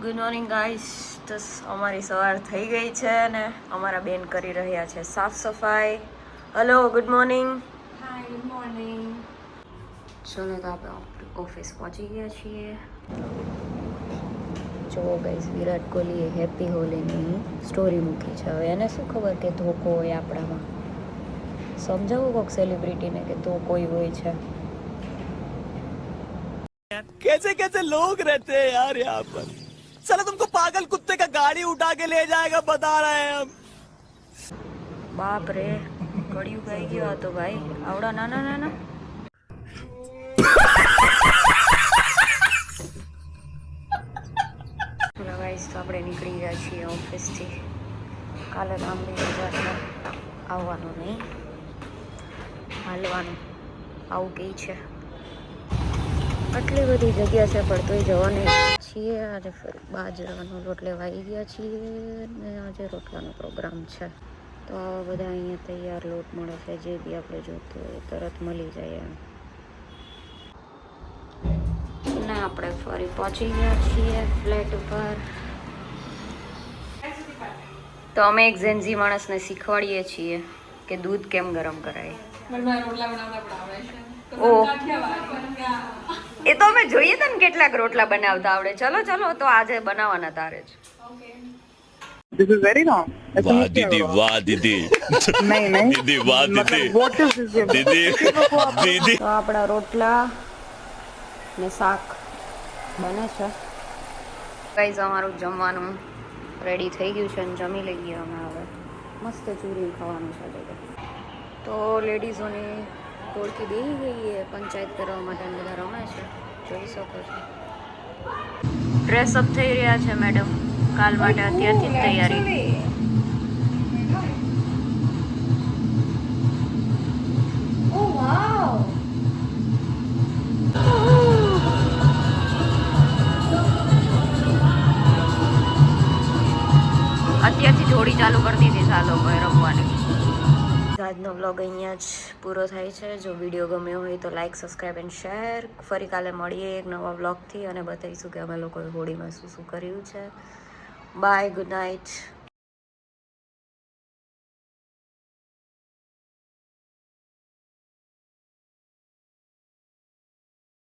Good morning guys. તો અમારી સવાર થઈ ગઈ છે ને અમારા બેન કરી રહ્યા છે સાફ સફાઈ. Hello, good morning. Hi, good morning. ચલો તો આપણે ઓફિસ પહોંચી ગયા છીએ. જો ગાઈસ, વિરાટ કોહલીએ હેપી હોલીની સ્ટોરી મૂકી છે. હવે એને શું ખબર કે ધોકો હોય આપણામાં. સમજાવો કોઈક સેલિબ્રિટીને કે ધોકો હોય છે. कैसे कैसे लोग रहते हैं यार यहाँ पर. साला तुमको पागल कुत्ते का गाड़ी उठा के ले जाएगा बता रहे हैं हम. બાપ રે, કડિયું ગાઈ ગયો હતો ભાઈ. આવડા નાના નાના. ચલો ગાઈસ, તો આપણે નીકળી ગયા છીએ ઓફિસથી. કાલે લાંબી રજા છે, આવવાનું નહીં, હાલવાનું. આવું કહે છે. આટલી બધી જગ્યા છે પણ તોય જવાની છીએ. આજે ફરી બાજરાનો લોટ લેવા આવી ગયા છીએ ને આજે રોટલાનો પ્રોગ્રામ છે. તો આવા બધા અહીંયા તૈયાર લોટ મળે છે, જે બી આપણે જોતું હોય તરત મળી જાય એમ. ને આપણે ફરી પહોંચી ગયા છીએ ફ્લેટ ઉપર. તો અમે એક ઝેન્ઝી માણસને શીખવાડીએ છીએ કે દૂધ કેમ ગરમ કરાય. એ તો અમે જોઈએ હતા ને કેટલાક રોટલા બનાવતા આવડે. ચલો ચલો, તો આજે બનાવવાના તારે જ. This is very wrong. वाह दीदी, वाह दीदी. नहीं नहीं दीदी वाह दीदी. what is this? दीदी दीदी. તો આપણા રોટલા ને શાક બને છે. ગાઈઝ, અમારું જમવાનું રેડી થઈ ગયું છે ને જમી લઈએ અમે હવે. મસ્ત ચૂરી ખાવાનું છે. તો લેડીઝોની ટોળકી બેસી ગઈ એ પંચાયત કરવા માટે બધા રમે છે, જોઈ શકો છો. ડ્રેસઅપ થઈ રહ્યા છે મેડમ કાલ માટે. અત્યારથી જ તૈયારી. ઓ વાવ. અત્યારથી જોડી ચાલુ કરી દીધી છે આ લોકોએ રમવાની. આજનો વ્લોગ અહીંયા જ પૂરો થાય છે. જો વિડીયો ગમ્યો હોય તો લાઇક, સબસ્ક્રાઈબ એન્ડ શેર. ફરી કાલે મળીએ એક નવા વ્લોગથી અને બતાવીશું કે અમે લોકોએ હોળીમાં શું શું કર્યું છે. Bye, good night.